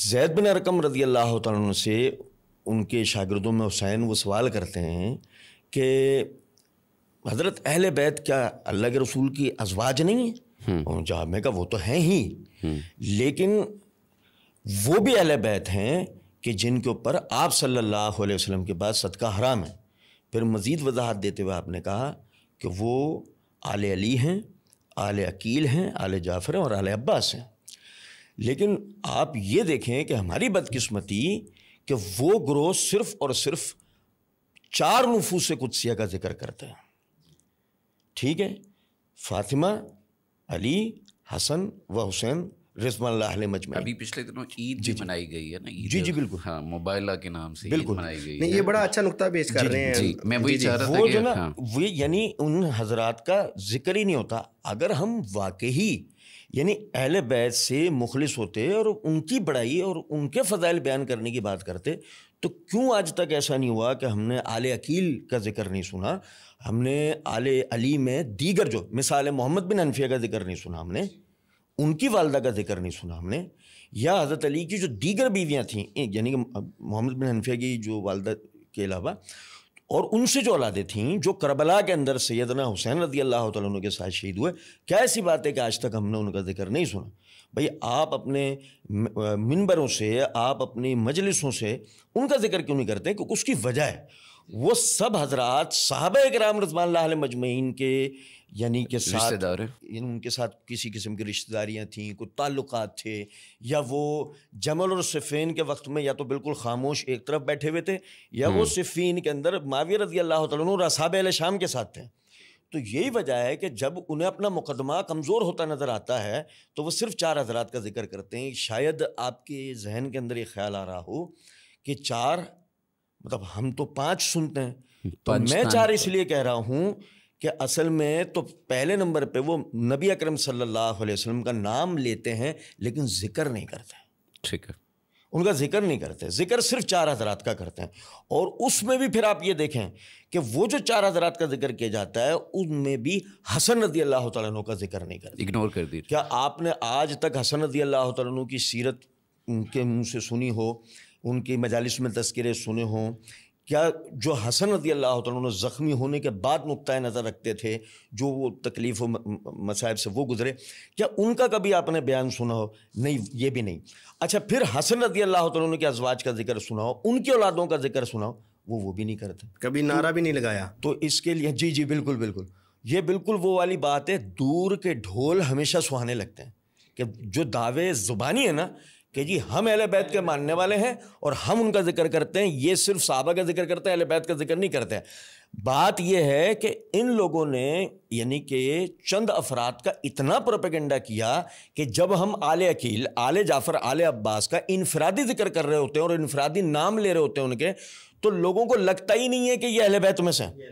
زید بن ارقم رضی اللہ تعالیٰ عنہ سے ان کے شاگردوں میں حسین وہ سوال کرتے ہیں کہ حضرت اہل بیت کیا اللہ کے رسول کی ازواج نہیں ہیں؟ اور جواب میں کہا وہ تو ہیں ہی، لیکن وہ بھی اہل بیت ہیں کہ جن کے اوپر آپ صلی اللہ علیہ وسلم کے بعد صدقہ حرام ہے۔ پھر مزید وضاحت دیتے ہوئے آپ نے کہا کہ وہ آل علی ہیں، آل عقیل ہیں، آل جعفر ہیں اور آل عباس ہیں۔ لیکن آپ یہ دیکھیں کہ ہماری بدقسمتی کہ وہ گروہ صرف اور صرف 4 نفوس قدسیہ کا ذکر کرتے ہیں، ٹھیک ہے، فاطمہ، علی، حسن و حسین رضوان اللہ علیہ مجمعین۔ ابھی پچھلے دنوں عید بھی منائی گئی ہے نا، جی بالکل، ہاں، موبائلہ کے نام سے عید منائی گئی ہے۔ یہ بڑا اچھا نقطہ پیش کر رہے ہیں۔ جی میں وہی چاہ رہا تھا وہ کہ جو نا وہ یعنی ان حضرات کا ذکر ہی نہیں ہوتا۔ اگر ہم واقعی یعنی اہل بیت سے مخلص ہوتے اور ان کی بڑائی اور ان کے فضائل بیان کرنے کی بات کرتے تو کیوں آج تک ایسا نہیں ہوا کہ ہم نے آل عقیل کا ذکر نہیں سنا، ہم نے آل علی میں دیگر جو مثال محمد بن حنفیہ کا ذکر نہیں سنا، ہم نے ان کی والدہ کا ذکر نہیں سنا، ہم نے یا حضرت علی کی جو دیگر بیویاں تھیں یعنی کہ محمد بن حنفیہ کی جو والدہ کے علاوہ اور ان سے جو اولادیں تھیں جو کربلا کے اندر سیدنا حسین رضی اللہ تعالیٰ عنہ کے ساتھ شہید ہوئے، کیا ایسی بات ہے کہ آج تک ہم نے ان کا ذکر نہیں سنا؟ بھئی آپ اپنے منبروں سے، آپ اپنی مجلسوں سے ان کا ذکر کیوں نہیں کرتے؟ کیونکہ اس کی وجہ ہے وہ سب حضرات صحابہ کرام رضوان اللہ علیہ مجمعین کے یعنی کہ ساتھ یعنی ان کے ساتھ کسی قسم کی رشتہ داریاں تھیں، کوئی تعلقات تھے، یا وہ جمل اور صفین کے وقت میں یا تو بالکل خاموش ایک طرف بیٹھے ہوئے تھے یا وہ صفین کے اندر معاویہ رضی اللہ تعالیٰ عنہ اور اصحاب اہل شام کے ساتھ تھے۔ تو یہی وجہ ہے کہ جب انہیں اپنا مقدمہ کمزور ہوتا نظر آتا ہے تو وہ صرف 4 حضرات کا ذکر کرتے ہیں۔ شاید آپ کے ذہن کے اندر یہ خیال آ رہا ہو کہ 4 مطلب ہم تو 5 سنتے ہیں، تو میں 4 اس لیے کہہ رہا ہوں کہ اصل میں تو پہلے نمبر پہ وہ نبی اکرم صلی اللہ علیہ وسلم کا نام لیتے ہیں لیکن ذکر نہیں کرتے، ٹھیک ہے، ان کا ذکر نہیں کرتے، ذکر صرف 4 حضرات کا کرتے ہیں۔ اور اس میں بھی پھر آپ یہ دیکھیں کہ وہ جو 4 حضرات کا ذکر کیا جاتا ہے ان میں بھی حسن رضی اللہ تعالیٰ عنہ کا ذکر نہیں کرتے، اگنور کر دیجیے۔ کیا آپ نے آج تک حسن رضی اللہ تعالیٰ عنہ کی سیرت ان کے منہ سے سنی ہو، ان کی مجالس میں تذکرے سنے ہوں؟ کیا جو حسن رضی اللہ تعالیٰ عنہ زخمی ہونے کے بعد نقطۂ نظر رکھتے تھے، جو وہ تکلیف و مصائب سے وہ گزرے، کیا ان کا کبھی آپ نے بیان سنا ہو؟ نہیں، یہ بھی نہیں۔ اچھا، پھر حسن رضی اللہ تعالیٰ عنہ کے ازواج کا ذکر سنا ہو، ان کی اولادوں کا ذکر سنا ہو، وہ بھی نہیں کرتے، کبھی نعرہ بھی نہیں لگایا۔ تو اس کے لیے جی بالکل یہ بالکل وہ والی بات ہے، دور کے ڈھول ہمیشہ سہانے لگتے ہیں کہ جو دعوے زبانی ہے نا کہ جی ہم اہل بیت کے ماننے والے ہیں اور ہم ان کا ذکر کرتے ہیں، یہ صرف صحابہ کا ذکر کرتے ہیں، اہل بیت کا ذکر نہیں کرتے ہیں۔ بات یہ ہے کہ ان لوگوں نے یعنی کہ چند افراد کا اتنا پروپیگنڈا کیا کہ جب ہم آل عقیل، آل جعفر، آل عباس کا انفرادی ذکر کر رہے ہوتے ہیں اور انفرادی نام لے رہے ہوتے ہیں ان کے، تو لوگوں کو لگتا ہی نہیں ہے کہ یہ اہل بیت میں سے ہیں۔